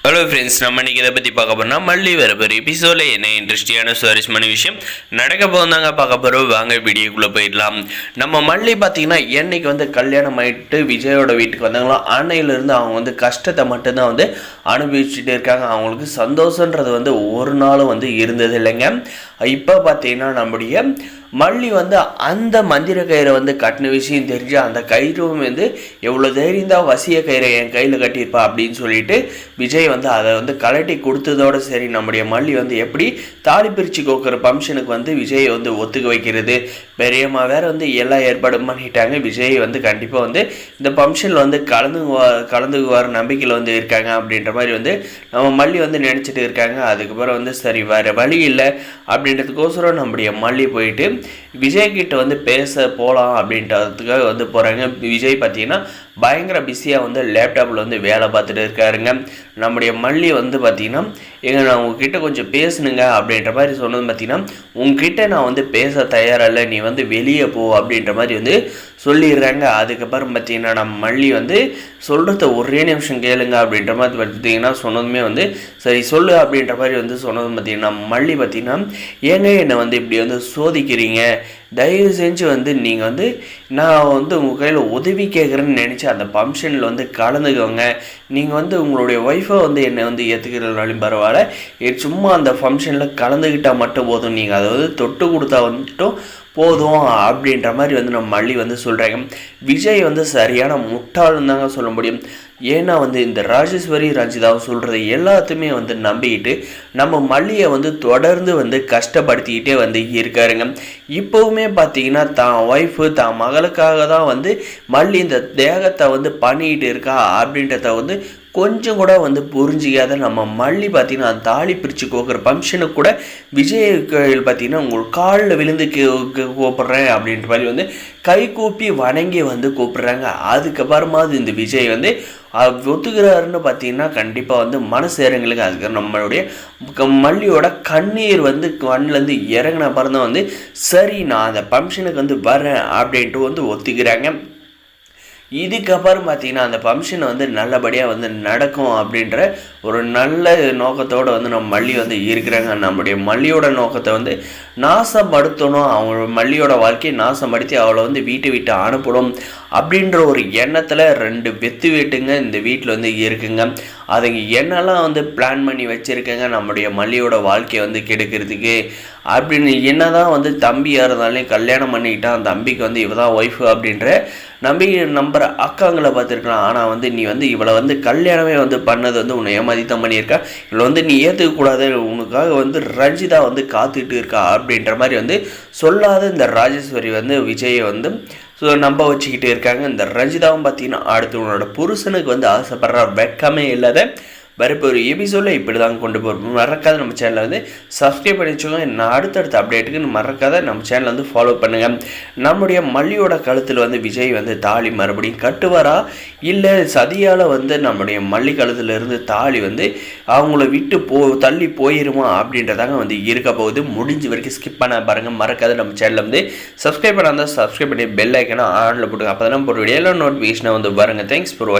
Hello friends, நம்ம இன்றைக்கி இதை பற்றி பார்க்க போகிறோம்னா மல்லி வரப்போகிற எபிசோடில் என்ன இன்ட்ரெஸ்டிங்கான சுவாரஸ்யமான விஷயம் நடக்க போதாங்க பார்க்க போகிறோம். வாங்க வீடியோக்குள்ளே போயிடலாம். நம்ம மல்லி பார்த்திங்கன்னா என்னைக்கு கல்யாணம் ஆகிட்டு விஜயோட வீட்டுக்கு வந்தாங்களோ அன்னையிலேருந்து அவங்க கஷ்டத்தை மட்டும்தான் அனுபவிச்சுட்டு இருக்காங்க. அவங்களுக்கு சந்தோஷன்றது ஒரு நாளும் இருந்தது இல்லைங்க. இப்போ பார்த்தீங்கன்னா நம்முடைய மல்லி அந்த மந்திர கயிறை கட்டின விஷயம் தெரிஞ்சு அந்த கயிறும் எவ்வளோ தைரியம் தான் வசிய கயிறை என் கையில் கட்டியிருப்பா அப்படின்னு சொல்லிட்டு விஜய் அதை கலட்டி கொடுத்ததோடு சரி, நம்முடைய மல்லி எப்படி தாலி பிரித்து கோக்கிற ஃபங்க்ஷனுக்கு விஜய் ஒத்துக்க வைக்கிறது பெரியம்மா வேற எல்லா ஏற்பாடும் பண்ணிட்டாங்க. விஜய் கண்டிப்பாக இந்த ஃபங்க்ஷனில் கலந்துக்குவார் நம்பிக்கையில் இருக்காங்க அப்படின்ற மாதிரி நம்ம மல்லி நினச்சிட்டு இருக்காங்க. அதுக்கப்புறம் சரி வேறு வழி இல்லை அப்படின்றதுக்கோசரம் நம்முடைய மல்லி போயிட்டு விஜய்கிட்ட பேச போகலாம் அப்படின்றதுக்காக போகிறாங்க. விஜய் பார்த்தீங்கன்னா பயங்கர பிஸியாக லேப்டாப்பில் வேலை பார்த்துட்டு இருக்காருங்க. நம்முடைய மல்லி பார்த்தீங்கன்னா நான் உங்ககிட்ட கொஞ்சம் பேசணுங்க அப்படின்ற மாதிரி சொன்னது பார்த்தீங்கன்னா, உங்ககிட்ட நான் பேச தயாரில்லை, நீ வெளியே போ அப்படின்ற மாதிரி சொல்லிடுறாங்க. அதுக்கப்புறம் பார்த்தீங்கன்னா நம்ம மல்லி சொல்கிறத ஒரே நிமிஷம் கேளுங்க அப்படின்ற மாதிரி பார்த்தீங்கன்னா சொன்னதுமே சரி சொல்லு அப்படின்ற மாதிரி சொன்னதும் பார்த்தீங்கன்னா மல்லி பார்த்தீங்கன்னா ஏங்க என்னை இப்படி சோதிக்கிறீங்க, தயவு செஞ்சு நீங்கள் நான் உங்கள் கையில் உதவி கேட்குறேன்னு நினச்சி அந்த ஃபங்க்ஷனில் கலந்துக்கோங்க. நீங்கள் உங்களுடைய ஒய்ஃபை என்னை ஏற்றுக்கிறதுனாலும் பரவாயில்ல, சும்மா அந்த ஃபங்க்ஷனில் கலந்துக்கிட்டால் மட்டும் போதும், நீங்கள் அதை தொட்டு கொடுத்தா போதும் அப்படின்ற மாதிரி நம்ம மல்லி சொல்கிறாங்க. விஜய் சரியான முட்டாள்னு தாங்க சொல்ல முடியும். ஏன்னா இந்த ராஜேஸ்வரி ரஞ்சிதாவை சொல்கிறது எல்லாத்தையுமே நம்பிக்கிட்டு நம்ம மல்லியை தொடர்ந்து கஷ்டப்படுத்திக்கிட்டே இருக்காருங்க. இப்போவுமே பார்த்தீங்கன்னா தான் ஒய்ஃபு தான் மகளுக்காக தான் மல்லி இந்த தேகத்தை பண்ணிக்கிட்டு இருக்கா அப்படின்றத கொஞ்சம் கூட புரிஞ்சிக்காத நம்ம மல்லி பார்த்தீங்கன்னா அந்த தாலி பிரித்து கோக்குற ஃபங்க்ஷனுக்கு கூட விஜய் கோயில் பார்த்தீங்கன்னா உங்களுக்கு காலில் விழுந்து கூப்பிட்றேன் அப்படின்ற மாதிரி கை கூப்பி வணங்கி கூப்பிட்றாங்க. அதுக்கப்புறமா இந்த விஜய் ஒத்துக்கிறாருன்னு பார்த்தீங்கன்னா கண்டிப்பாக மனசு இறங்கலுங்க. அதுக்கு நம்மளுடைய மல்லியோட கண்ணீர் கண்ணிலேருந்து இறங்கின அப்புறம் தான் சரி நான் அந்த ஃபங்க்ஷனுக்கு வரேன் அப்படின்ட்டு ஒத்துக்கிறாங்க. இதுக்கப்புறம் பார்த்தீங்கன்னா அந்த ஃபங்க்ஷன் நல்லபடியாக நடக்கும் அப்படின்ற ஒரு நல்ல நோக்கத்தோடு நம்ம மல்லி இருக்கிறாங்க. நம்முடைய மல்லியோட நோக்கத்தை நாசப்படுத்தணும், அவங்க மல்லியோட வாழ்க்கையை நாசப்படுத்தி அவளை வீட்டை விட்டு அனுப்பணும் அப்படின்ற ஒரு எண்ணத்தில் 2 வெத்து வீட்டுங்க இந்த வீட்டில் இருக்குங்க. அதுங்க என்னெல்லாம் பிளான் பண்ணி வச்சுருக்கேங்க நம்முடைய மல்லியோட வாழ்க்கையை கெடுக்கிறதுக்கு அப்படின்னு. என்னதான் தம்பியாக இருந்தாலும் கல்யாணம் பண்ணிக்கிட்டான், தம்பிக்கு இவ தான் ஒய்ஃபு அப்படின்ற நம்புகிற அக்காங்களை பார்த்துருக்கலாம். ஆனால் நீ இவளை கல்யாணமே பண்ணது உன்னை ஏமாதித்தான் பண்ணியிருக்கா, இவளை நீ ஏற்றுக்கக்கூடாது, உனக்காக ரஞ்சிதா காத்துக்கிட்டு இருக்கா அப்படின்ற மாதிரி சொல்லாத இந்த ராஜேஸ்வரி விஜயை நம்ப வச்சுக்கிட்டு இருக்காங்க. இந்த ரஞ்சிதாவும் பார்த்தீங்கன்னா அடுத்து உன்னோட புருஷனுக்கு ஆசைப்படுற வெட்கமே இல்லாத வரப்போ ஒரு எபிசோடில் இப்படி தான் கொண்டு போகிறோம். மறக்காத நம்ம சேனலை சப்ஸ்கிரைப் பண்ணி வச்சுக்கோங்க. நான் அடுத்தடுத்த அப்டேட்டுக்கு மறக்காத நம்ம சேனலை ஃபாலோ பண்ணுங்கள். நம்முடைய மல்லியோட கழுத்தில் விஜய் தாலி மறுபடியும் கட்டுவாரா, இல்லை சதியால் நம்முடைய மல்லி கழுத்துலேருந்து தாலி அவங்கள விட்டு தள்ளி போயிருமா அப்படின்றதாங்க இருக்க போகுது. முடிஞ்ச வரைக்கும் ஸ்கிப் பண்ண பாருங்கள். மறக்காத நம்ம சேனலை சப்ஸ்கிரைப் பண்ணால் சப்ஸ்கிரைப் பண்ணி பெல் ஐக்கனை ஆனில் போட்டுங்க. அப்போ தான் போகிற வீடியோவில் நோட்டிஃபிகேஷனை பாருங்கள். தேங்க்ஸ் ஃபார் வாட்சிங்.